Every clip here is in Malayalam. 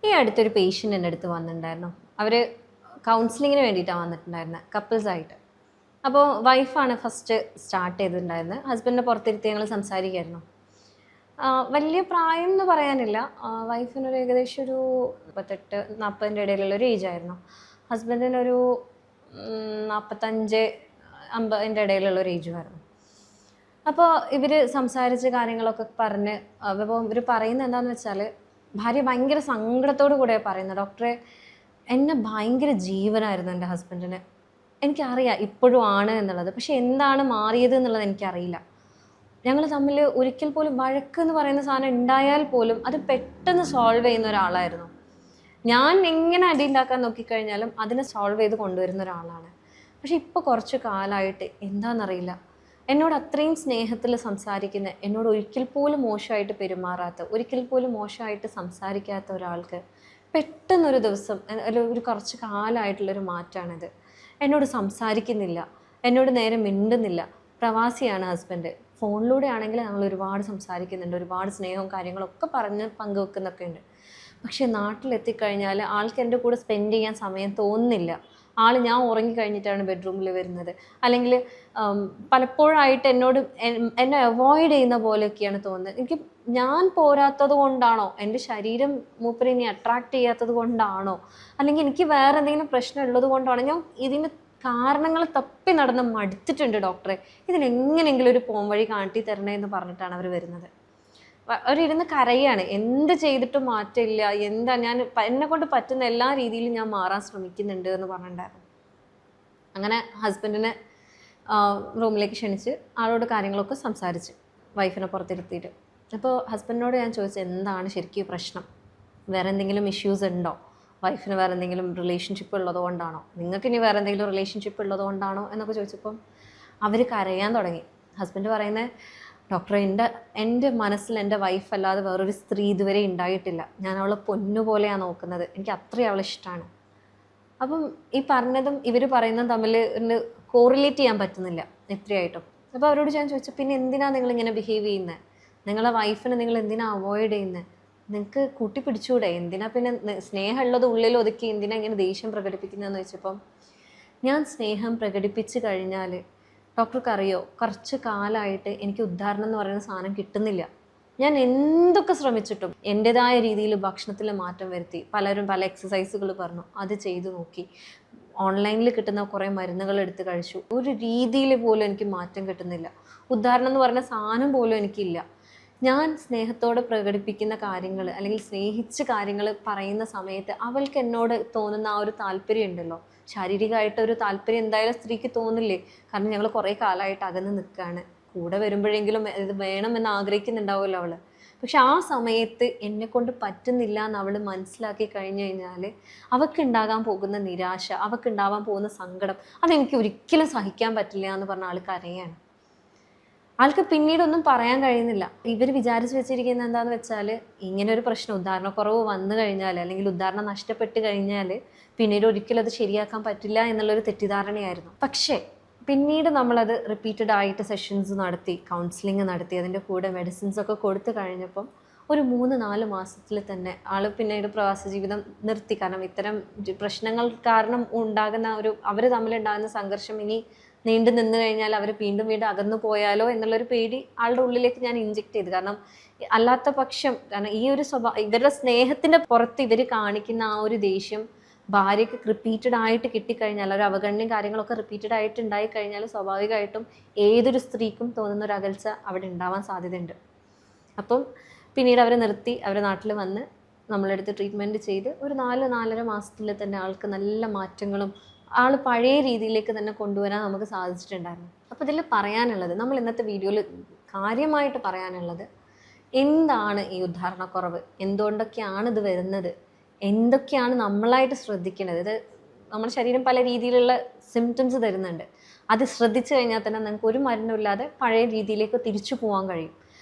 ഈ അടുത്തൊരു പേഷ്യൻ്റ് എൻ്റെ അടുത്ത് വന്നിട്ടുണ്ടായിരുന്നു. അവർ കൗൺസിലിങ്ങിന് വേണ്ടിയിട്ടാണ് വന്നിട്ടുണ്ടായിരുന്നത്, കപ്പിൾസായിട്ട്. അപ്പോൾ വൈഫാണ് ഫസ്റ്റ് സ്റ്റാർട്ട് ചെയ്തിട്ടുണ്ടായിരുന്നത്. ഹസ്ബൻഡിനെ പുറത്തിരുത്തി ഞങ്ങൾ സംസാരിക്കുമായിരുന്നു. വലിയ പ്രായം എന്ന് പറയാനില്ല. വൈഫിനൊരു ഏകദേശം ഒരു 38-40 ഇടയിലുള്ളൊരു ഏജായിരുന്നു. ഹസ്ബൻഡിനൊരു 45-50 ഇടയിലുള്ളൊരു ഏജുമായിരുന്നു. അപ്പോൾ ഇവർ സംസാരിച്ച കാര്യങ്ങളൊക്കെ പറഞ്ഞ് അപ്പോൾ ഇവർ പറയുന്നത് എന്താണെന്ന് വെച്ചാൽ, ഭാര്യ ഭയങ്കര സങ്കടത്തോടു കൂടെയാണ് പറയുന്നത്, ഡോക്ടറെ എന്നെ ഭയങ്കര ജീവനായിരുന്നു എൻ്റെ ഹസ്ബൻഡിന്. എനിക്കറിയാം ഇപ്പോഴും ആണ് എന്നുള്ളത്, പക്ഷെ എന്താണ് മാറിയത് എന്നുള്ളത് എനിക്കറിയില്ല. ഞങ്ങൾ തമ്മിൽ ഒരിക്കൽ പോലും വഴക്ക് എന്ന് പറയുന്ന സാധനം ഉണ്ടായാൽ പോലും അത് പെട്ടെന്ന് സോൾവ് ചെയ്യുന്ന ഒരാളായിരുന്നു. ഞാൻ എങ്ങനെ അടി ഉണ്ടാക്കാൻ നോക്കിക്കഴിഞ്ഞാലും അതിനെ സോൾവ് ചെയ്ത് കൊണ്ടുവരുന്ന ഒരാളാണ്. പക്ഷെ ഇപ്പോൾ കുറച്ച് കാലമായിട്ട് എന്താണെന്നറിയില്ല, എന്നോട് അത്രയും സ്നേഹത്തിൽ സംസാരിക്കുന്ന, എന്നോട് ഒരിക്കൽ പോലും മോശമായിട്ട് പെരുമാറാത്ത, ഒരിക്കൽ പോലും മോശമായിട്ട് സംസാരിക്കാത്ത ഒരാൾക്ക് പെട്ടെന്നൊരു ദിവസം ഒരു കുറച്ച് കാലമായിട്ടുള്ളൊരു മാറ്റമാണിത്. എന്നോട് സംസാരിക്കുന്നില്ല, എന്നോട് നേരെ മിണ്ടുന്നില്ല. പ്രവാസിയാണ് ഹസ്ബൻഡ്. ഫോണിലൂടെ ആണെങ്കിൽ ഞങ്ങൾ ഒരുപാട് സംസാരിക്കുന്നുണ്ട്, ഒരുപാട് സ്നേഹവും കാര്യങ്ങളൊക്കെ പറഞ്ഞ് പങ്കുവെക്കുന്നൊക്കെ ഉണ്ട്. പക്ഷേ നാട്ടിലെത്തിക്കഴിഞ്ഞാൽ ആൾക്ക് എൻ്റെ കൂടെ സ്പെൻഡ് ചെയ്യാൻ സമയം തോന്നുന്നില്ല. ഞാൻ ഉറങ്ങിക്കഴിഞ്ഞിട്ടാണ് ബെഡ്റൂമിൽ വരുന്നത്. അല്ലെങ്കിൽ പലപ്പോഴായിട്ട് എന്നെ അവോയ്ഡ് ചെയ്യുന്ന പോലെയൊക്കെയാണ് തോന്നുന്നത്. ഞാൻ പോരാത്തത് കൊണ്ടാണോ, എൻ്റെ ശരീരം മൂപ്പരിനെ അട്രാക്റ്റ് ചെയ്യാത്തത് കൊണ്ടാണോ, അല്ലെങ്കിൽ എനിക്ക് വേറെ എന്തെങ്കിലും പ്രശ്നം ഉള്ളത് കൊണ്ടാണോ, ഞാൻ ഇതിന് കാരണങ്ങൾ തപ്പി നടന്ന് മടുത്തിട്ടുണ്ട് ഡോക്ടറെ. ഇതിനെങ്ങനെയെങ്കിലും ഒരു പോംവഴി കാട്ടി തരണേ എന്ന് പറഞ്ഞിട്ടാണ് അവർ വരുന്നത്. അവരിരുന്ന് കരയാണ്, എന്ത് ചെയ്തിട്ടും മാറ്റമില്ല, എന്നെ കൊണ്ട് പറ്റുന്ന എല്ലാ രീതിയിലും ഞാൻ മാറാൻ ശ്രമിക്കുന്നുണ്ട് എന്ന് പറഞ്ഞിട്ടുണ്ടായിരുന്നു. അങ്ങനെ ഹസ്ബൻഡിനെ റൂമിലേക്ക് ക്ഷണിച്ച് ആളോട് കാര്യങ്ങളൊക്കെ സംസാരിച്ച് വൈഫിനെ പുറത്തിരുത്തിയിട്ട്. അപ്പോൾ ഹസ്ബൻഡിനോട് ഞാൻ ചോദിച്ചു, എന്താണ് ശരിക്കും പ്രശ്നം, വേറെ എന്തെങ്കിലും ഇഷ്യൂസ് ഉണ്ടോ, വൈഫിന് വേറെ എന്തെങ്കിലും റിലേഷൻഷിപ്പ് ഉള്ളത് കൊണ്ടാണോ, നിങ്ങൾക്ക് ഇനി വേറെ എന്തെങ്കിലും റിലേഷൻഷിപ്പ് ഉള്ളത് കൊണ്ടാണോ എന്നൊക്കെ ചോദിച്ചപ്പം അവർ കരയാൻ തുടങ്ങി. ഹസ്ബൻഡ് പറയുന്നത്, ഡോക്ടറെ എൻ്റെ മനസ്സിൽ എൻ്റെ വൈഫ് അല്ലാതെ വേറൊരു സ്ത്രീ ഇതുവരെ ഉണ്ടായിട്ടില്ല. ഞാൻ അവളെ പൊന്നുപോലെയാണ് നോക്കുന്നത്, എനിക്ക് അത്രയും അവളെ ഇഷ്ടമാണ്. അപ്പം ഈ പറഞ്ഞതും ഇവർ പറയുന്നതും തമ്മിൽ കോറിലേറ്റ് ചെയ്യാൻ പറ്റുന്നില്ല എത്രയായിട്ടും. അപ്പോൾ അവരോട് ഞാൻ ചോദിച്ചു, പിന്നെ എന്തിനാണ് നിങ്ങളിങ്ങനെ ബിഹേവ് ചെയ്യുന്നത്, നിങ്ങളെ വൈഫിനെ നിങ്ങൾ എന്തിനാണ് അവോയ്ഡ് ചെയ്യുന്നത്, നിങ്ങൾക്ക് കൂട്ടിപ്പിടിച്ചുകൂടെ, എന്തിനാ പിന്നെ സ്നേഹമുള്ളത് ഉള്ളിൽ ഒതുക്കി എന്തിനാ ഇങ്ങനെ ദേഷ്യം പ്രകടിപ്പിക്കുന്നതെന്ന് വെച്ചപ്പം, ഞാൻ സ്നേഹം പ്രകടിപ്പിച്ച് കഴിഞ്ഞാൽ ഡോക്ടർക്ക് അറിയോ, കുറച്ച് കാലമായിട്ട് എനിക്ക് ഉദ്ധാരണം എന്ന് പറയുന്ന സാധനം കിട്ടുന്നില്ല. ഞാൻ എന്തൊക്കെ ശ്രമിച്ചിട്ടും എൻ്റെതായ രീതിയിൽ ഭക്ഷണത്തിൽ മാറ്റം വരുത്തി, പലരും പല എക്സസൈസുകൾ പറഞ്ഞു, അത് ചെയ്തു നോക്കി, ഓൺലൈനിൽ കിട്ടുന്ന കുറേ മരുന്നുകൾ എടുത്ത് കഴിച്ചു, ഒരു രീതിയിൽ പോലും എനിക്ക് മാറ്റം കിട്ടുന്നില്ല. ഉദ്ധാരണം എന്ന് പറയുന്ന സാധനം പോലും എനിക്കില്ല. ഞാൻ സ്നേഹത്തോടെ പ്രകടിപ്പിക്കുന്ന കാര്യങ്ങൾ, അല്ലെങ്കിൽ സ്നേഹിച്ച് കാര്യങ്ങൾ പറയുന്ന സമയത്ത് അവൾക്ക് എന്നോട് തോന്നുന്ന ആ ഒരു താല്പര്യം ഉണ്ടല്ലോ, ശാരീരികമായിട്ട് ഒരു താല്പര്യം എന്തായാലും സ്ത്രീക്ക് തോന്നില്ലേ. കാരണം ഞങ്ങൾ കുറേ കാലമായിട്ട് അകന്ന് നിൽക്കുകയാണ്, കൂടെ വരുമ്പോഴെങ്കിലും ഇത് വേണമെന്ന് ആഗ്രഹിക്കുന്നുണ്ടാവുമല്ലോ അവൾ. പക്ഷെ ആ സമയത്ത് എന്നെക്കൊണ്ട് പറ്റുന്നില്ല എന്ന് അവൾ മനസ്സിലാക്കി കഴിഞ്ഞു കഴിഞ്ഞാൽ അവൾക്കുണ്ടാകാൻ പോകുന്ന നിരാശ, അവൾക്കുണ്ടാവാൻ പോകുന്ന സങ്കടം, അതെനിക്ക് ഒരിക്കലും സഹിക്കാൻ പറ്റില്ല എന്ന് പറഞ്ഞ ആൾ കരയാണ്. ആൾക്ക് പിന്നീടൊന്നും പറയാൻ കഴിയുന്നില്ല. ഇവർ വിചാരിച്ച് വെച്ചിരിക്കുന്നത് എന്താണെന്ന് വെച്ചാൽ, ഇങ്ങനെ ഒരു പ്രശ്നം, ഉദ്ധാരണക്കുറവ് വന്നു കഴിഞ്ഞാൽ, അല്ലെങ്കിൽ ഉദ്ധാരണം നഷ്ടപ്പെട്ട് കഴിഞ്ഞാൽ പിന്നീട് ഒരിക്കലും അത് ശരിയാക്കാൻ പറ്റില്ല എന്നുള്ളൊരു തെറ്റിദ്ധാരണയായിരുന്നു. പക്ഷേ പിന്നീട് നമ്മളത് റിപ്പീറ്റഡ് ആയിട്ട് സെഷൻസ് നടത്തി, കൗൺസിലിംഗ് നടത്തി, അതിൻ്റെ കൂടെ മെഡിസിൻസ് ഒക്കെ കൊടുത്തു കഴിഞ്ഞപ്പം ഒരു 3-4 മാസത്തിൽ തന്നെ ആൾ പിന്നീട് പ്രവാസ ജീവിതം നിർത്തി. കാരണം ഇത്തരം പ്രശ്നങ്ങൾ കാരണം ഉണ്ടാകുന്ന അവർ തമ്മിലുണ്ടാകുന്ന സംഘർഷം ഇനി നീണ്ടു നിന്ന് കഴിഞ്ഞാൽ അവർ വീണ്ടും അകന്നു പോയാലോ എന്നുള്ളൊരു പേടി ആളുടെ ഉള്ളിലേക്ക് ഞാൻ ഇൻജെക്ട് ചെയ്തു. കാരണം അല്ലാത്ത പക്ഷം, കാരണം ഈ ഒരു ഇവരുടെ സ്നേഹത്തിൻ്റെ പുറത്ത് ഇവർ കാണിക്കുന്ന ആ ഒരു ദേഷ്യം ഭാര്യയ്ക്ക് റിപ്പീറ്റഡ് ആയിട്ട് കിട്ടിക്കഴിഞ്ഞാൽ, ഒരു അവഗണനയും കാര്യങ്ങളൊക്കെ റിപ്പീറ്റഡ് ആയിട്ട് ഉണ്ടായിക്കഴിഞ്ഞാൽ സ്വാഭാവികമായിട്ടും ഏതൊരു സ്ത്രീക്കും തോന്നുന്ന ഒരു അകൽച്ച അവിടെ ഉണ്ടാവാൻ സാധ്യതയുണ്ട്. അപ്പം പിന്നീട് അവരെ നിർത്തി, അവരെ നാട്ടിൽ വന്ന് നമ്മളെടുത്ത് ട്രീറ്റ്മെൻറ്റ് ചെയ്ത് ഒരു 4-4.5 മാസത്തിൽ തന്നെ ആൾക്ക് നല്ല മാറ്റങ്ങളും ആൾ പഴയ രീതിയിലേക്ക് തന്നെ കൊണ്ടുവരാൻ നമുക്ക് സാധിച്ചിട്ടുണ്ടായിരുന്നു. അപ്പോൾ ഇതിൽ പറയാനുള്ളത്, നമ്മൾ ഇന്നത്തെ വീഡിയോയിൽ കാര്യമായിട്ട് പറയാനുള്ളത്, എന്താണ് ഈ ഉദ്ധാരണക്കുറവ്, എന്തുകൊണ്ടൊക്കെയാണ് ഇത് വരുന്നത്, എന്തൊക്കെയാണ് നമ്മളായിട്ട് ശ്രദ്ധിക്കേണ്ടത്. ഇത് നമ്മുടെ ശരീരം പല രീതിയിലുള്ള സിംറ്റംസ് തരുന്നുണ്ട്. അത് ശ്രദ്ധിച്ചു കഴിഞ്ഞാൽ തന്നെ നിങ്ങൾക്ക് ഒരു മരുന്നുമില്ലാതെ പഴയ രീതിയിലേക്ക് തിരിച്ചു പോകാൻ കഴിയും.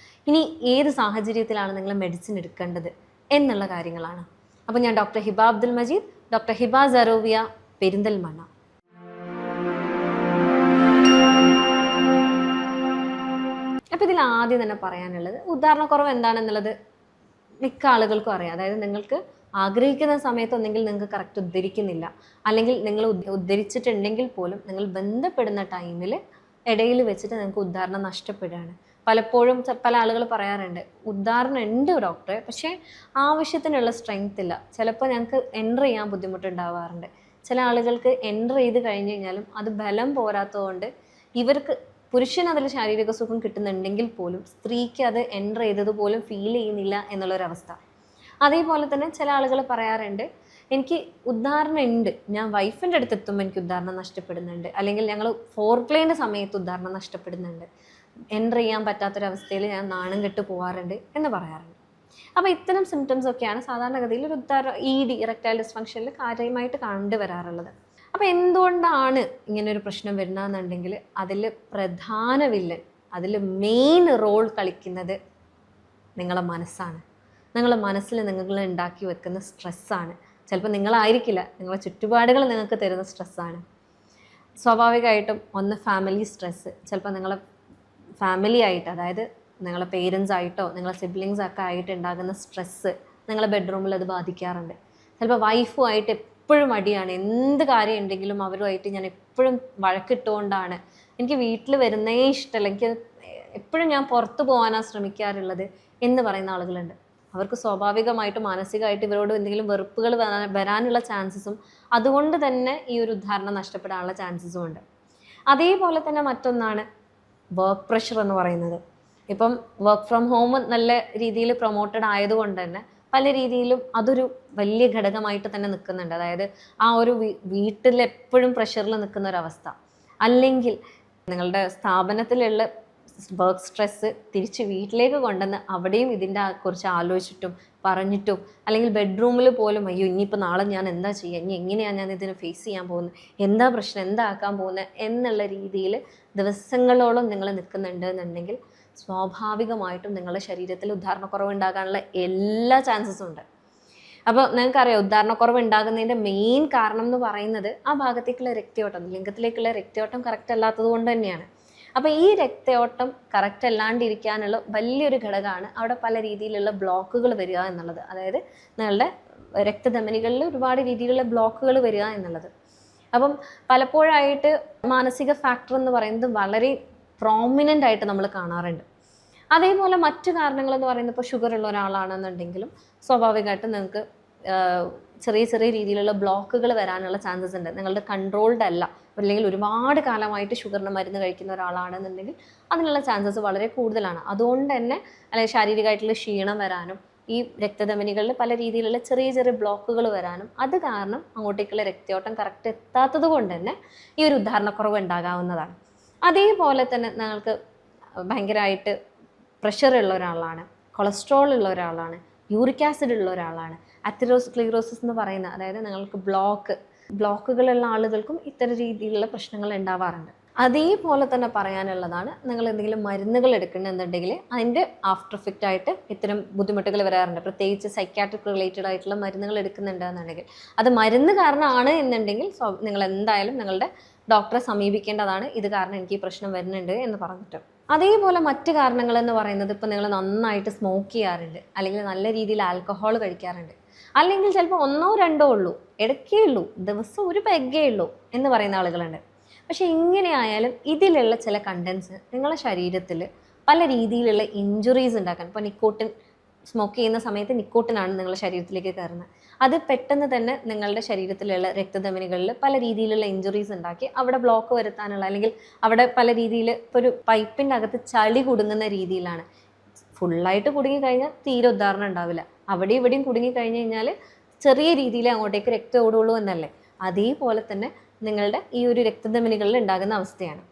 ഇനി ഏത് സാഹചര്യത്തിലാണ് നിങ്ങൾ മെഡിസിൻ എടുക്കേണ്ടത് എന്നുള്ള കാര്യങ്ങളാണ്. അപ്പോൾ ഞാൻ ഡോക്ടർ ഹിബ അബ്ദുൽ മജീദ്, ഡോക്ടർ ഹിബ സരോവിയ, പെരിന്തൽമണ്ണ. അപ്പോൾ ഇതിൽ ആദ്യം തന്നെ പറയാനുള്ളത്, ഉദ്ധാരണക്കുറവ് എന്താണെന്നുള്ളത് മിക്ക ആളുകൾക്കും അറിയാം. അതായത് നിങ്ങൾക്ക് ആഗ്രഹിക്കുന്ന സമയത്ത് ഒന്നെങ്കിൽ നിങ്ങൾക്ക് കറക്റ്റ് ഉദ്ധരിക്കുന്നില്ല, അല്ലെങ്കിൽ നിങ്ങൾ ഉദ്ധരിച്ചിട്ടുണ്ടെങ്കിൽ പോലും നിങ്ങൾ ബന്ധപ്പെടുന്ന ടൈമിൽ ഇടയിൽ വെച്ചിട്ട് നിങ്ങൾക്ക് ഉദ്ധാരണം നഷ്ടപ്പെടുകയാണ്. പലപ്പോഴും പല ആളുകൾ പറയാറുണ്ട്, ഉദ്ധാരണം ഉണ്ട് ഡോക്ടറെ, പക്ഷേ ആവശ്യത്തിനുള്ള സ്ട്രെങ്ത് ഇല്ല. ചിലപ്പോൾ ഞങ്ങൾക്ക് എൻ്റർ ചെയ്യാൻ ബുദ്ധിമുട്ടുണ്ടാവാറുണ്ട്. ചില ആളുകൾക്ക് എൻ്റർ ചെയ്ത് കഴിഞ്ഞ് കഴിഞ്ഞാലും അത് ബലം പോരാത്തതുകൊണ്ട് ഇവർക്ക് പുരുഷന് അതിൽ ശാരീരിക സുഖം കിട്ടുന്നുണ്ടെങ്കിൽ പോലും സ്ത്രീക്ക് അത് എൻ്റർ ചെയ്തത് പോലും ഫീൽ ചെയ്യുന്നില്ല എന്നുള്ളൊരവസ്ഥ. അതേപോലെ തന്നെ ചില ആളുകൾ പറയാറുണ്ട്, എനിക്ക് ഉദ്ധാരണം ഉണ്ട്, ഞാൻ വൈഫിൻ്റെ അടുത്ത് എത്തുമ്പോൾ എനിക്ക് ഉദ്ധാരണം നഷ്ടപ്പെടുന്നുണ്ട്, അല്ലെങ്കിൽ ഞങ്ങൾ ഫോർപ്ലേൻ്റെ സമയത്ത് ഉദ്ധാരണം നഷ്ടപ്പെടുന്നുണ്ട്, എൻ്റർ ചെയ്യാൻ പറ്റാത്തൊരവസ്ഥയിൽ ഞാൻ നാണം കെട്ട് പോകാറുണ്ട് എന്ന് പറയാറുണ്ട്. അപ്പോൾ ഇത്തരം സിംറ്റംസ് ഒക്കെയാണ് സാധാരണഗതിയിൽ ഒരു ED ഇറക്ടൈൽ ഡിസ്ഫങ്ഷനിൽ കാര്യമായിട്ട് കണ്ടുവരാറുള്ളത്. അപ്പോൾ എന്തുകൊണ്ടാണ് ഇങ്ങനൊരു പ്രശ്നം വരുന്നതെന്നുണ്ടെങ്കിൽ അതിൽ പ്രധാന വില്ലൻ, അതിൽ മെയിൻ റോൾ കളിക്കുന്നത് നിങ്ങളെ മനസ്സാണ്. നിങ്ങളുടെ മനസ്സിൽ നിങ്ങൾ ഉണ്ടാക്കി വെക്കുന്ന സ്ട്രെസ്സാണ്. ചിലപ്പോൾ നിങ്ങളായിരിക്കില്ല, നിങ്ങളുടെ ചുറ്റുപാടുകൾ നിങ്ങൾക്ക് തരുന്ന സ്ട്രെസ്സാണ്. സ്വാഭാവികമായിട്ടും ഒന്ന് ഫാമിലി സ്ട്രെസ്സ്, ചിലപ്പോൾ നിങ്ങളെ ഫാമിലി ആയിട്ട്, അതായത് നിങ്ങളെ പേരൻസ് ആയിട്ടോ നിങ്ങളെ സിബ്ലിങ്സ് ഒക്കെ ആയിട്ട് ഉണ്ടാകുന്ന സ്ട്രെസ്സ് നിങ്ങളെ ബെഡ്റൂമിൽ അത് ബാധിക്കാറുണ്ട്. ചിലപ്പോൾ വൈഫുമായിട്ട് എപ്പോഴും അടിയാണ്, എന്ത് കാര്യം ഉണ്ടെങ്കിലും അവരുമായിട്ട് ഞാൻ എപ്പോഴും വഴക്കിട്ടുകൊണ്ടാണ്, എനിക്ക് വീട്ടിൽ വരുന്നേ ഇഷ്ടമല്ല, എനിക്ക് എപ്പോഴും ഞാൻ പുറത്ത് പോകാനാണ് ശ്രമിക്കാറുള്ളത് എന്ന് പറയുന്ന ആളുകളുണ്ട്. അവർക്ക് സ്വാഭാവികമായിട്ടും മാനസികമായിട്ട് ഇവരോട് എന്തെങ്കിലും വെറുപ്പുകൾ വരാനുള്ള ചാൻസസും അതുകൊണ്ട് തന്നെ ഈ ഒരു ഉദ്ധാരണം നഷ്ടപ്പെടാനുള്ള ചാൻസസും ഉണ്ട്. അതേപോലെ തന്നെ മറ്റൊന്നാണ് വർക്ക് പ്രഷർ എന്ന് പറയുന്നത്. ഇപ്പം വർക്ക് ഫ്രം ഹോം നല്ല രീതിയിൽ പ്രൊമോട്ടഡ് ആയതുകൊണ്ട് തന്നെ പല രീതിയിലും അതൊരു വലിയ ഘടകമായിട്ട് തന്നെ നിൽക്കുന്നുണ്ട്. അതായത് ആ ഒരു വീട്ടിൽ എപ്പോഴും പ്രഷറിൽ നിൽക്കുന്ന ഒരവസ്ഥ, അല്ലെങ്കിൽ നിങ്ങളുടെ സ്ഥാപനത്തിലുള്ള വർക്ക് സ്ട്രെസ്സ് തിരിച്ച് വീട്ടിലേക്ക് കൊണ്ടുവന്ന് അവിടെയും ഇതിൻ്റെ കുറിച്ച് ആലോചിച്ചിട്ടും പറഞ്ഞിട്ടും, അല്ലെങ്കിൽ ബെഡ്റൂമിൽ പോലും അയ്യോ ഇനിയിപ്പോൾ നാളെ ഞാൻ എന്താ ചെയ്യുക, ഇനി എങ്ങനെയാണ് ഞാൻ ഇതിനെ ഫേസ് ചെയ്യാൻ പോകുന്നത്, എന്താ പ്രശ്നം, എന്താ ആക്കാൻ പോകുന്നത് എന്നുള്ള രീതിയിൽ ദിവസങ്ങളോളം നിങ്ങൾ നിൽക്കുന്നുണ്ട് എന്നുണ്ടെങ്കിൽ സ്വാഭാവികമായിട്ടും നിങ്ങളുടെ ശരീരത്തിൽ ഉദ്ധാരണക്കുറവ് ഉണ്ടാകാനുള്ള എല്ലാ ചാൻസസും ഉണ്ട്. അപ്പോൾ നിങ്ങൾക്കറിയാം, ഉദ്ധാരണക്കുറവ് ഉണ്ടാകുന്നതിൻ്റെ മെയിൻ കാരണം എന്ന് പറയുന്നത് ആ ഭാഗത്തേക്കുള്ള രക്തയോട്ടം, ലിംഗത്തിലേക്കുള്ള രക്തയോട്ടം കറക്റ്റ് അല്ലാത്തത് കൊണ്ട് തന്നെയാണ്. അപ്പോൾ ഈ രക്തയോട്ടം കറക്റ്റ് അല്ലാണ്ടിരിക്കാനുള്ള വലിയൊരു ഘടകമാണ് അവിടെ പല രീതിയിലുള്ള ബ്ലോക്കുകൾ വരിക എന്നുള്ളത്. അതായത് നിങ്ങളുടെ രക്തധമനികളിൽ ഒരുപാട് രീതിയിലുള്ള ബ്ലോക്കുകൾ വരിക എന്നുള്ളത്. അപ്പം പലപ്പോഴായിട്ട് മാനസിക ഫാക്ടർ എന്ന് പറയുന്നത് വളരെ പ്രോമിനൻ്റ് ആയിട്ട് നമ്മൾ കാണാറുണ്ട്. അതേപോലെ മറ്റു കാരണങ്ങൾ എന്ന് പറയുന്നത്, ഇപ്പോൾ ഷുഗർ ഉള്ള ഒരാളാണെന്നുണ്ടെങ്കിലും സ്വാഭാവികമായിട്ടും നിങ്ങൾക്ക് ചെറിയ ചെറിയ രീതിയിലുള്ള ബ്ലോക്കുകൾ വരാനുള്ള ചാൻസസ് ഉണ്ട്. നിങ്ങളുടെ കൺട്രോൾഡ് അല്ല, അല്ലെങ്കിൽ ഒരുപാട് കാലമായിട്ട് ഷുഗറിന് മരുന്ന് കഴിക്കുന്ന ഒരാളാണെന്നുണ്ടെങ്കിൽ അതിനുള്ള ചാൻസസ് വളരെ കൂടുതലാണ്. അതുകൊണ്ട് തന്നെ അല്ലെങ്കിൽ ശാരീരികമായിട്ടുള്ള ക്ഷീണം വരാനും ഈ രക്തധമനികളിൽ പല രീതിയിലുള്ള ചെറിയ ചെറിയ ബ്ലോക്കുകൾ വരാനും അത് കാരണം അങ്ങോട്ടേക്കുള്ള രക്തയോട്ടം കറക്റ്റ് എത്താത്തത് കൊണ്ട് തന്നെ ഈ ഒരു ഉദ്ധാരണക്കുറവ് ഉണ്ടാകാവുന്നതാണ്. അതേപോലെ തന്നെ നിങ്ങൾക്ക് ഭയങ്കരമായിട്ട് പ്രഷർ ഉള്ള ഒരാളാണ്, കൊളസ്ട്രോൾ ഉള്ള ഒരാളാണ്, യൂറിക് ആസിഡ് ഉള്ള ഒരാളാണ്, അതെറോസ്ക്ലീറോസിസ് എന്ന് പറയുന്ന, അതായത് നിങ്ങൾക്ക് ബ്ലോക്കുകളുള്ള ആളുകൾക്കും ഇത്തരം രീതിയിലുള്ള പ്രശ്നങ്ങൾ ഉണ്ടാവാറുണ്ട്. അതേപോലെ തന്നെ പറയാനുള്ളതാണ്, നിങ്ങൾ എന്തെങ്കിലും മരുന്നുകൾ എടുക്കണമെന്നുണ്ടെങ്കിൽ അതിൻ്റെ ആഫ്റ്റർ എഫക്റ്റ് ആയിട്ട് ഇത്തരം ബുദ്ധിമുട്ടുകൾ വരാറുണ്ട്. പ്രത്യേകിച്ച് സൈക്യാട്രിക് റിലേറ്റഡ് ആയിട്ടുള്ള മരുന്നുകൾ എടുക്കുന്നുണ്ടെന്നുണ്ടെങ്കിൽ, അത് മരുന്ന് കാരണമാണ് എന്നുണ്ടെങ്കിൽ നിങ്ങൾ എന്തായാലും നിങ്ങളുടെ ഡോക്ടറെ സമീപിക്കേണ്ടതാണ്. ഇത് കാരണം എനിക്ക് ഈ പ്രശ്നം വരുന്നുണ്ട് എന്ന് പറഞ്ഞിട്ട്. അതേപോലെ മറ്റു കാരണങ്ങൾ എന്ന് പറയുന്നത്, ഇപ്പോൾ നിങ്ങൾ നന്നായിട്ട് സ്മോക്ക് ചെയ്യാറുണ്ട്, അല്ലെങ്കിൽ നല്ല രീതിയിൽ ആൽക്കഹോൾ കഴിക്കാറുണ്ട്, അല്ലെങ്കിൽ ചിലപ്പോൾ 1 or 2 ഉള്ളൂ, ഇടയ്ക്കേ ഉള്ളൂ, ദിവസം ഒരു പെഗ്ഗേ ഉള്ളൂ എന്ന് പറയുന്ന ആളുകളുണ്ട്. പക്ഷേ ഇങ്ങനെയായാലും ഇതിലുള്ള ചില കണ്ടൻസ് നിങ്ങളുടെ ശരീരത്തിൽ പല രീതിയിലുള്ള ഇഞ്ചുറീസ് ഉണ്ടാക്കാൻ, ഇപ്പോൾ നിക്കോട്ടിൻ സ്മോക്ക് ചെയ്യുന്ന സമയത്ത് നിക്കോട്ടിനാണ് നിങ്ങളുടെ ശരീരത്തിലേക്ക് കയറുന്നത്. അത് പെട്ടെന്ന് തന്നെ നിങ്ങളുടെ ശരീരത്തിലുള്ള രക്തധമനികളിൽ പല രീതിയിലുള്ള ഇഞ്ചുറീസ് ഉണ്ടാക്കി അവിടെ ബ്ലോക്ക് വരുത്താനുള്ള, അല്ലെങ്കിൽ അവിടെ പല രീതിയിൽ ഇപ്പോൾ ഒരു പൈപ്പിൻ്റെ അകത്ത് ചളി കുടുങ്ങുന്ന രീതിയിലാണ്. ഫുള്ളായിട്ട് കുടുങ്ങിക്കഴിഞ്ഞാൽ തീരെ ഉദ്ധാരണം ഉണ്ടാവില്ല, അവിടെയും ഇവിടെയും കുടുങ്ങിക്കഴിഞ്ഞ് കഴിഞ്ഞാൽ ചെറിയ രീതിയിൽ അങ്ങോട്ടേക്ക് രക്തം ഓടുള്ളൂ എന്നല്ലേ, അതേപോലെ തന്നെ നിങ്ങളുടെ ഈ ഒരു രക്തധമനികളിൽ ഉണ്ടാകുന്ന അവസ്ഥയാണ്.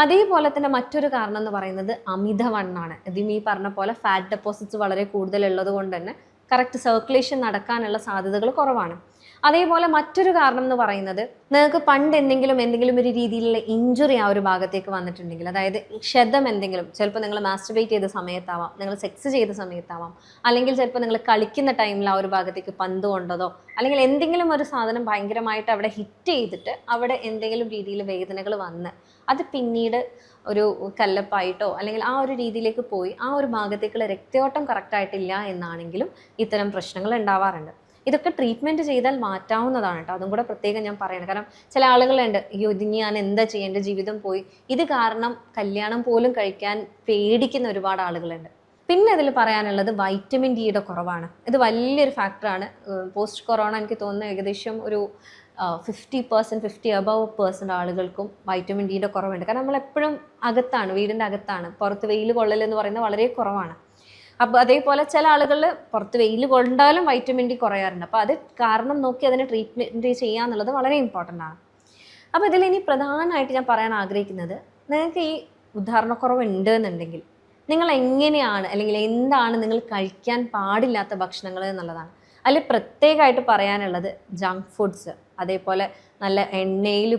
അതേപോലെ തന്നെ മറ്റൊരു കാരണം എന്ന് പറയുന്നത് അമിതവണ്ണാണ്. ഇതും ഈ പറഞ്ഞ പോലെ ഫാറ്റ് ഡെപ്പോസിറ്റ്സ് വളരെ കൂടുതലുള്ളത് കൊണ്ട് തന്നെ കറക്റ്റ് സർക്കുലേഷൻ നടക്കാനുള്ള സാധ്യതകൾ കുറവാണ്. അതേപോലെ മറ്റൊരു കാരണം എന്ന് പറയുന്നത്, നിങ്ങൾക്ക് പണ്ട് എന്തെങ്കിലും ഒരു രീതിയിലുള്ള ഇഞ്ചുറി ആ ഒരു ഭാഗത്തേക്ക് വന്നിട്ടുണ്ടെങ്കിൽ, അതായത് ക്ഷതം എന്തെങ്കിലും, ചിലപ്പോൾ നിങ്ങൾ മാസ്റ്റർബേറ്റ് ചെയ്ത സമയത്താവാം, നിങ്ങൾ സെക്സ് ചെയ്ത സമയത്താവാം, അല്ലെങ്കിൽ ചിലപ്പോൾ നിങ്ങൾ കളിക്കുന്ന ടൈമിൽ ആ ഒരു ഭാഗത്തേക്ക് പന്ത് കൊണ്ടതോ, അല്ലെങ്കിൽ എന്തെങ്കിലും ഒരു സാധനം ഭയങ്കരമായിട്ട് അവിടെ ഹിറ്റ് ചെയ്തിട്ട് അവിടെ എന്തെങ്കിലും രീതിയിൽ വേദനകൾ വന്ന് അത് പിന്നീട് ഒരു കല്ലപ്പായിട്ടോ അല്ലെങ്കിൽ ആ ഒരു രീതിയിലേക്ക് പോയി ആ ഒരു ഭാഗത്തേക്കുള്ള രക്തയോട്ടം കറക്റ്റായിട്ടില്ല എന്നാണെങ്കിലും ഇത്തരം പ്രശ്നങ്ങൾ ഉണ്ടാവാറുണ്ട്. ഇതൊക്കെ ട്രീറ്റ്മെൻറ്റ് ചെയ്താൽ മാറ്റാവുന്നതാണ് കേട്ടോ. അതും കൂടെ പ്രത്യേകം ഞാൻ പറയണം. കാരണം ചില ആളുകളുണ്ട്, അയ്യോ ഇതിന് ഞാൻ എന്താ ചെയ്യുക, എൻ്റെ ജീവിതം പോയി, ഇത് കാരണം കല്യാണം പോലും കഴിക്കാൻ പേടിക്കുന്ന ഒരുപാട് ആളുകളുണ്ട്. പിന്നെ ഇതിൽ പറയാനുള്ളത് വൈറ്റമിൻ ഡിയുടെ കുറവാണ്. ഇത് വലിയൊരു ഫാക്ടറാണ്. പോസ്റ്റ് കൊറോണ എനിക്ക് തോന്നുന്നു ഏകദേശം ഒരു 50% 50% ആളുകൾക്കും വൈറ്റമിൻ ഡിയുടെ കുറവുണ്ട്. കാരണം നമ്മളെപ്പോഴും അകത്താണ്, വീടിൻ്റെ അകത്താണ്, പുറത്ത് വെയിൽ കൊള്ളലെന്ന് പറയുന്നത് വളരെ കുറവാണ്. അപ്പോൾ അതേപോലെ ചില ആളുകളിൽ പുറത്ത് വെയിൽ കൊണ്ടാലും വൈറ്റമിൻ ഡി കുറയാറുണ്ട്. അപ്പോൾ അത് കാരണം നോക്കി അതിനെ ട്രീറ്റ്മെൻറ്റ് ചെയ്യുക എന്നുള്ളത് വളരെ ഇമ്പോർട്ടൻ്റ് ആണ്. അപ്പോൾ ഇതിലിനി പ്രധാനമായിട്ട് ഞാൻ പറയാൻ ആഗ്രഹിക്കുന്നത്, നിങ്ങൾക്ക് ഈ ഉദാഹരണക്കുറവ് ഉണ്ട് എന്നുണ്ടെങ്കിൽ നിങ്ങൾ എങ്ങനെയാണ് അല്ലെങ്കിൽ എന്താണ് നിങ്ങൾ കഴിക്കാൻ പാടില്ലാത്ത ഭക്ഷണങ്ങൾ എന്നുള്ളതാണ്. അതിൽ പ്രത്യേകമായിട്ട് പറയാനുള്ളത് ജങ്ക് ഫുഡ്സ്, അതേപോലെ നല്ല എണ്ണയിൽ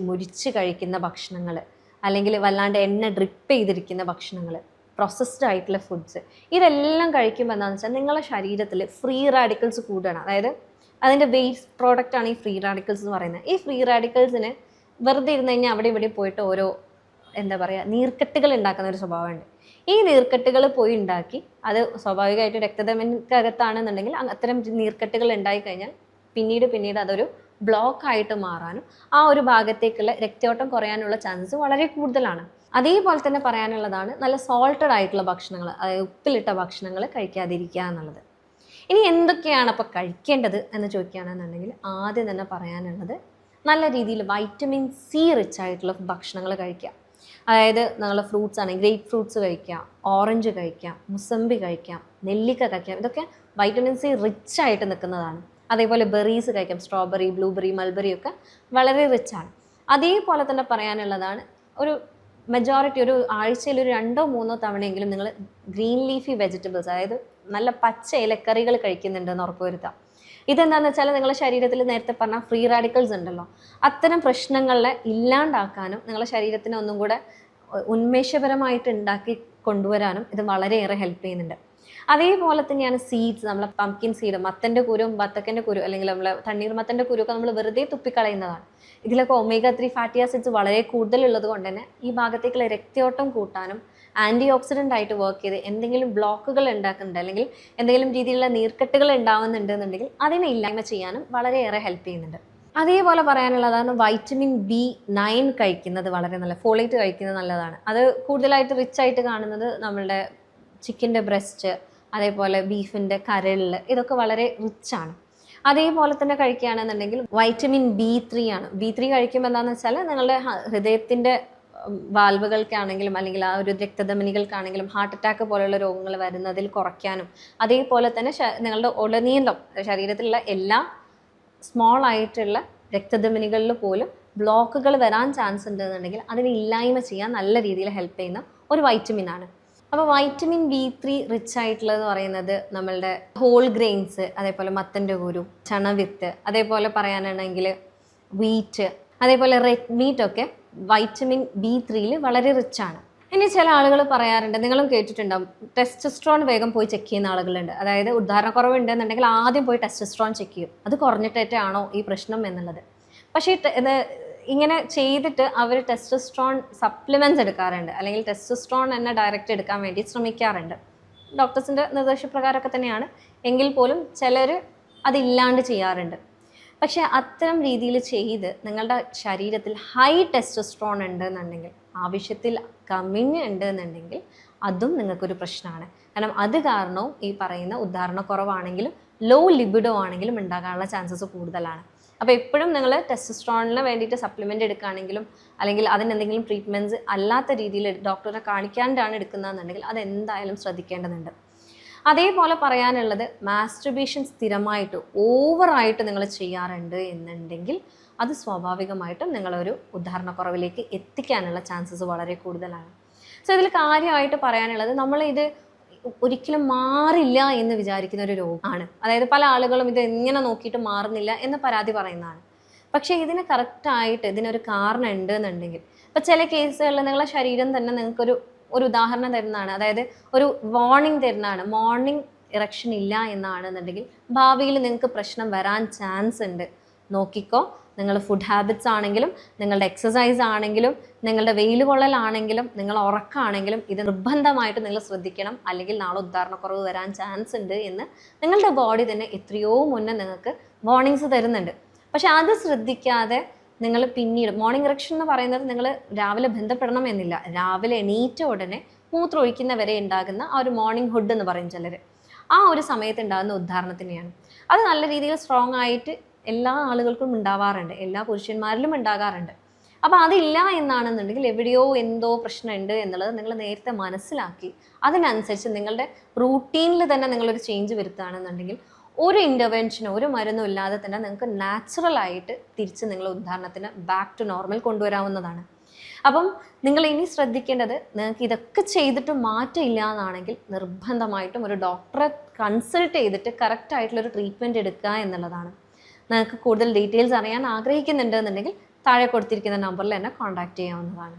മുരിച്ച് കഴിക്കുന്ന ഭക്ഷണങ്ങൾ, അല്ലെങ്കിൽ വല്ലാണ്ട് എണ്ണ ഡ്രിപ്പ് ചെയ്തിരിക്കുന്ന ഭക്ഷണങ്ങൾ, പ്രോസസ്ഡ് ആയിട്ടുള്ള ഫുഡ്സ്, ഇതെല്ലാം കഴിക്കുമ്പോൾ എന്താണെന്ന് വെച്ചാൽ നിങ്ങളുടെ ശരീരത്തിൽ ഫ്രീ റാഡിക്കൽസ് കൂടുകയാണ്. അതായത് അതിൻ്റെ വേസ്റ്റ് പ്രോഡക്റ്റാണ് ഈ ഫ്രീ റാഡിക്കൽസ് എന്ന് പറയുന്നത്. ഈ ഫ്രീ റാഡിക്കൽസിന് വെറുതെ ഇരുന്ന് കഴിഞ്ഞാൽ അവിടെ ഇവിടെ പോയിട്ട് ഓരോ എന്താ പറയുക നീർക്കെട്ടുകൾ ഉണ്ടാക്കുന്ന ഒരു സ്വഭാവമുണ്ട്. ഈ നീർക്കെട്ടുകൾ പോയി ഉണ്ടാക്കി അത് സ്വാഭാവികമായിട്ട് രക്തധമനിക്കകത്താണെന്നുണ്ടെങ്കിൽ അത്തരം നീർക്കെട്ടുകൾ ഉണ്ടായിക്കഴിഞ്ഞാൽ പിന്നീട് അതൊരു ബ്ലോക്കായിട്ട് മാറാനും ആ ഒരു ഭാഗത്തേക്കുള്ള രക്തയോട്ടം കുറയാനുള്ള ചാൻസസ് വളരെ കൂടുതലാണ്. അതേപോലെ തന്നെ പറയാനുള്ളതാണ് നല്ല സോൾട്ടഡ് ആയിട്ടുള്ള ഭക്ഷണങ്ങൾ, അതായത് ഉപ്പിലിട്ട ഭക്ഷണങ്ങൾ കഴിക്കാതിരിക്കുക എന്നുള്ളത്. ഇനി എന്തൊക്കെയാണ് അപ്പോൾ കഴിക്കേണ്ടത് എന്ന് ചോദിക്കുകയാണെന്നുണ്ടെങ്കിൽ ആദ്യം തന്നെ പറയാനുള്ളത് നല്ല രീതിയിൽ വൈറ്റമിൻ സി റിച്ച് ആയിട്ടുള്ള ഭക്ഷണങ്ങൾ കഴിക്കുക. അതായത് നിങ്ങൾ ഫ്രൂട്ട്സ് ആണെങ്കിൽ ഗ്രേപ്പ് ഫ്രൂട്ട്സ് കഴിക്കുക, ഓറഞ്ച് കഴിക്കാം, മുസമ്പി കഴിക്കാം, നെല്ലിക്ക കഴിക്കാം. ഇതൊക്കെ വൈറ്റമിൻ സി റിച്ച് ആയിട്ട് നിൽക്കുന്നതാണ്. അതേപോലെ ബെറീസ് കഴിക്കാം, സ്ട്രോബെറി, ബ്ലൂബെറി, മൾബെറി ഒക്കെ വളരെ റിച്ചാണ്. അതേപോലെ തന്നെ പറയാനുള്ളതാണ് ഒരു മെജോറിറ്റി ഒരു ആഴ്ചയിൽ ഒരു 2-3 തവണയെങ്കിലും നിങ്ങൾ ഗ്രീൻ ലീഫി വെജിറ്റബിൾസ്, അതായത് നല്ല പച്ച ഇലക്കറികൾ കഴിക്കുന്നുണ്ടെന്ന് ഉറപ്പുവരുത്താം. ഇതെന്താണെന്ന് വെച്ചാൽ നിങ്ങളുടെ ശരീരത്തിൽ നേരത്തെ പറഞ്ഞ ഫ്രീ റാഡിക്കൽസ് ഉണ്ടല്ലോ, അത്തരം പ്രശ്നങ്ങളെ ഇല്ലാണ്ടാക്കാനും നിങ്ങളുടെ ശരീരത്തിനെ ഒന്നും കൂടെ ഉന്മേഷപരമായിട്ട് ഉണ്ടാക്കി കൊണ്ടുവരാനും ഇത് വളരെയേറെ ഹെൽപ്പ് ചെയ്യുന്നുണ്ട്. അതേപോലെ തന്നെയാണ് സീഡ്സ്, നമ്മളെ പംകിൻ സീഡ്, മത്തൻ്റെ കുരു, ബത്തക്കൻ്റെ കുരു, അല്ലെങ്കിൽ നമ്മളെ തണ്ണീർമത്തൻ്റെ കുരു ഒക്കെ നമ്മൾ വെറുതെ തുപ്പിക്കളയുന്നതാണ്. ഇതിലൊക്കെ ഒമേഗ 3 ഫാറ്റി ആസിഡ്സ് വളരെ കൂടുതലുള്ളത് കൊണ്ട് തന്നെ ഈ ഭാഗത്തേക്കുള്ള രക്തയോട്ടം കൂട്ടാനും ആൻറ്റി ഓക്സിഡൻ്റ് ആയിട്ട് വർക്ക് ചെയ്ത് എന്തെങ്കിലും ബ്ലോക്കുകൾ ഉണ്ടാക്കുന്നുണ്ട് അല്ലെങ്കിൽ എന്തെങ്കിലും രീതിയിലുള്ള നീർക്കെട്ടുകൾ ഉണ്ടാവുന്നുണ്ടെന്നുണ്ടെങ്കിൽ അതിനെ ഇല്ലായ്മ ചെയ്യാനും വളരെയേറെ ഹെൽപ്പ് ചെയ്യുന്നുണ്ട്. അതേപോലെ പറയാനുള്ളതാണ് വൈറ്റമിൻ B9 കഴിക്കുന്നത് വളരെ നല്ല, ഫോളേറ്റ് കഴിക്കുന്നത് നല്ലതാണ്. അത് കൂടുതലായിട്ട് റിച്ച് ആയിട്ട് കാണുന്നത് നമ്മളുടെ ചിക്കൻ്റെ ബ്രസ്റ്റ്, അതേപോലെ ബീഫിൻ്റെ കരളിൽ, ഇതൊക്കെ വളരെ റിച്ചാണ്. അതേപോലെ തന്നെ കഴിക്കുകയാണെന്നുണ്ടെങ്കിൽ വൈറ്റമിൻ B3 ആണ്. B3 കഴിക്കുമ്പോൾ എന്താണെന്ന് വെച്ചാൽ നിങ്ങളുടെ ഹൃദയത്തിൻ്റെ വാൽവുകൾക്കാണെങ്കിലും അല്ലെങ്കിൽ ആ ഒരു രക്തധമനികൾക്കാണെങ്കിലും ഹാർട്ട് അറ്റാക്ക് പോലെയുള്ള രോഗങ്ങൾ വരുന്നതിൽ കുറയ്ക്കാനും, അതേപോലെ തന്നെ നിങ്ങളുടെ ഉടനീളം ശരീരത്തിലുള്ള എല്ലാ സ്മോൾ ആയിട്ടുള്ള രക്തധമനികളിൽ പോലും ബ്ലോക്കുകൾ വരാൻ ചാൻസ് ഉണ്ടെന്നുണ്ടെങ്കിൽ അതിനെ ഇല്ലായ്മ ചെയ്യാൻ നല്ല രീതിയിൽ ഹെൽപ്പ് ചെയ്യുന്ന ഒരു വൈറ്റമിനാണ്. അപ്പോൾ വൈറ്റമിൻ B3 റിച്ച് ആയിട്ടുള്ളതെന്ന് പറയുന്നത് നമ്മളുടെ ഹോൾ ഗ്രെയിൻസ്, അതേപോലെ മത്തൻ്റെ കുരു, ചണവിത്ത്, അതേപോലെ പറയാനാണെങ്കിൽ വീറ്റ്, അതേപോലെ റെഡ് മീറ്റ് ഒക്കെ വൈറ്റമിൻ B3 വളരെ റിച്ചാണ്. ഇനി ചില ആളുകൾ പറയാറുണ്ട്, നിങ്ങളും കേട്ടിട്ടുണ്ടാവും, ടെസ്റ്റോസ്ട്രോൺ വേഗം പോയി ചെക്ക് ചെയ്യുന്ന ആളുകളുണ്ട്. അതായത് ഉദാഹരണക്കുറവുണ്ടെന്നുണ്ടെങ്കിൽ ആദ്യം പോയി ടെസ്റ്റോസ്ട്രോൺ ചെക്ക് ചെയ്യും, അത് കുറഞ്ഞിട്ടാണോ ഈ പ്രശ്നം എന്നുള്ളത്. പക്ഷേ ഇങ്ങനെ ചെയ്തിട്ട് അവർ ടെസ്റ്റോസ്ട്രോൺ സപ്ലിമെൻറ്റ്സ് എടുക്കാറുണ്ട്, അല്ലെങ്കിൽ ടെസ്റ്റോസ്ട്രോൺ തന്നെ ഡയറക്റ്റ് എടുക്കാൻ വേണ്ടി ശ്രമിക്കാറുണ്ട്. ഡോക്ടേഴ്സിൻ്റെ നിർദ്ദേശപ്രകാരമൊക്കെ തന്നെയാണ്, എങ്കിൽ പോലും ചിലർ അതില്ലാണ്ട് ചെയ്യാറുണ്ട്. പക്ഷേ അത്തരം രീതിയിൽ ചെയ്ത് നിങ്ങളുടെ ശരീരത്തിൽ ഹൈ ടെസ്റ്റോസ്ട്രോൺ ഉണ്ടെന്നുണ്ടെങ്കിൽ, ആവശ്യത്തിൽ കമ്മിങ് ഉണ്ടെന്നുണ്ടെങ്കിൽ അതും നിങ്ങൾക്കൊരു പ്രശ്നമാണ്. കാരണം അത് കാരണവും ഈ പറയുന്ന ഉദാഹരണക്കുറവാണെങ്കിലും ലോ ലിബിഡോ ആണെങ്കിലും ഉണ്ടാകാനുള്ള ചാൻസസ് കൂടുതലാണ്. അപ്പോൾ എപ്പോഴും നിങ്ങൾ ടെസ്റ്റോസ്ട്രോണിന് വേണ്ടിയിട്ട് സപ്ലിമെൻ്റ് എടുക്കുകയാണെങ്കിലും അല്ലെങ്കിൽ അതിനെന്തെങ്കിലും ട്രീറ്റ്മെൻറ്റ്സ് അല്ലാത്ത രീതിയിൽ ഡോക്ടറെ കാണിക്കാണ്ടാണ് എടുക്കുന്നതെന്നുണ്ടെങ്കിൽ അതെന്തായാലും ശ്രദ്ധിക്കേണ്ടതുണ്ട്. അതേപോലെ പറയാനുള്ളത് മാസ്റ്റുർബേഷൻ സ്ഥിരമായിട്ട് ഓവറായിട്ട് നിങ്ങൾ ചെയ്യാറുണ്ട് എന്നുണ്ടെങ്കിൽ അത് സ്വാഭാവികമായിട്ടും നിങ്ങളൊരു ഉദാഹരണക്കുറവിലേക്ക് എത്തിക്കാനുള്ള ചാൻസസ് വളരെ കൂടുതലാണ്. സോ ഇതിൽ കാര്യമായിട്ട് പറയാനുള്ളത്, നമ്മളിത് ഒരിക്കലും മാറില്ല എന്ന് വിചാരിക്കുന്ന ഒരു രോഗമാണ്. അതായത് പല ആളുകളും ഇത് എങ്ങനെ നോക്കിയിട്ട് മാറുന്നില്ല എന്ന് പരാതി പറയുന്നതാണ്. പക്ഷേ ഇതിന് കറക്റ്റായിട്ട് ഇതിനൊരു കാരണം ഉണ്ട് എന്നുണ്ടെങ്കിൽ, ഇപ്പോൾ ചില കേസുകളിൽ നിങ്ങളുടെ ശരീരം തന്നെ നിങ്ങൾക്കൊരു ഉദാഹരണം തരുന്നതാണ്, അതായത് ഒരു വാർണിംഗ് തരുന്നതാണ്, മോർണിംഗ് ഇറക്ഷൻ ഇല്ല എന്നാണെന്നുണ്ടെങ്കിൽ ഭാവിയിൽ നിങ്ങൾക്ക് പ്രശ്നം വരാൻ ചാൻസ് ഉണ്ട്, നോക്കിക്കോ, നിങ്ങൾ ഫുഡ് ഹാബിറ്റ്സ് ആണെങ്കിലും നിങ്ങളുടെ എക്സസൈസ് ആണെങ്കിലും നിങ്ങളുടെ വെയിൽ കൊള്ളലാണെങ്കിലും നിങ്ങൾ ഉറക്കമാണെങ്കിലും ഇത് നിർബന്ധമായിട്ട് നിങ്ങൾ ശ്രദ്ധിക്കണം. അല്ലെങ്കിൽ നാളെ ഉദാഹരണക്കുറവ് വരാൻ ചാൻസ് ഉണ്ട് എന്ന് നിങ്ങളുടെ ബോഡി തന്നെ എത്രയോ മുന്നേ നിങ്ങൾക്ക് വാർണിങ്സ് തരുന്നുണ്ട്. പക്ഷെ അത് ശ്രദ്ധിക്കാതെ നിങ്ങൾ പിന്നീട് മോർണിംഗ് ഇറക്ഷൻ എന്ന് പറയുന്നത് നിങ്ങൾ രാവിലെ ബന്ധപ്പെടണം എന്നില്ല. രാവിലെ എണീറ്റ ഉടനെ മൂത്രം ഒഴിക്കുന്നവരെ ഉണ്ടാകുന്ന ആ ഒരു മോർണിംഗ് ഹുഡ് എന്ന് പറയും ചിലർ, ആ ഒരു സമയത്ത് ഉണ്ടാകുന്ന ഉദാഹരണത്തിനെയാണ്. അത് നല്ല രീതിയിൽ സ്ട്രോങ് ആയിട്ട് എല്ലാ ആളുകൾക്കും ഉണ്ടാവാറുണ്ട്, എല്ലാ പുരുഷന്മാരിലും ഉണ്ടാകാറുണ്ട്. അപ്പോൾ അതില്ല എന്നാണെന്നുണ്ടെങ്കിൽ എവിടെയോ എന്തോ പ്രശ്നമുണ്ട് എന്നുള്ളത് നിങ്ങൾ നേരത്തെ മനസ്സിലാക്കി അതിനനുസരിച്ച് നിങ്ങളുടെ റൂട്ടീനിൽ തന്നെ നിങ്ങളൊരു ചേഞ്ച് വരുത്തുകയാണെന്നുണ്ടെങ്കിൽ ഒരു ഇൻ്റർവെൻഷനോ ഒരു മരുന്നും ഇല്ലാതെ തന്നെ നിങ്ങൾക്ക് നാച്ചുറലായിട്ട് തിരിച്ച് നിങ്ങൾ ഉദാഹരണത്തിന് ബാക്ക് ടു നോർമൽ കൊണ്ടുവരാവുന്നതാണ്. അപ്പം നിങ്ങൾ ഇനി ശ്രദ്ധിക്കേണ്ടത്, നിങ്ങൾക്ക് ഇതൊക്കെ ചെയ്തിട്ട് മാറ്റമില്ല എന്നാണെങ്കിൽ നിർബന്ധമായിട്ടും ഒരു ഡോക്ടറെ കൺസൾട്ട് ചെയ്തിട്ട് കറക്റ്റായിട്ടുള്ളൊരു ട്രീറ്റ്മെൻറ്റ് എടുക്കുക എന്നുള്ളതാണ്. നിങ്ങൾക്ക് കൂടുതൽ ഡീറ്റെയിൽസ് അറിയാൻ ആഗ്രഹിക്കുന്നുണ്ട് എന്നുണ്ടെങ്കിൽ താഴെ കൊടുത്തിരിക്കുന്ന നമ്പറിൽ എന്നെ കോൺടാക്റ്റ് ചെയ്യാവുന്നതാണ്.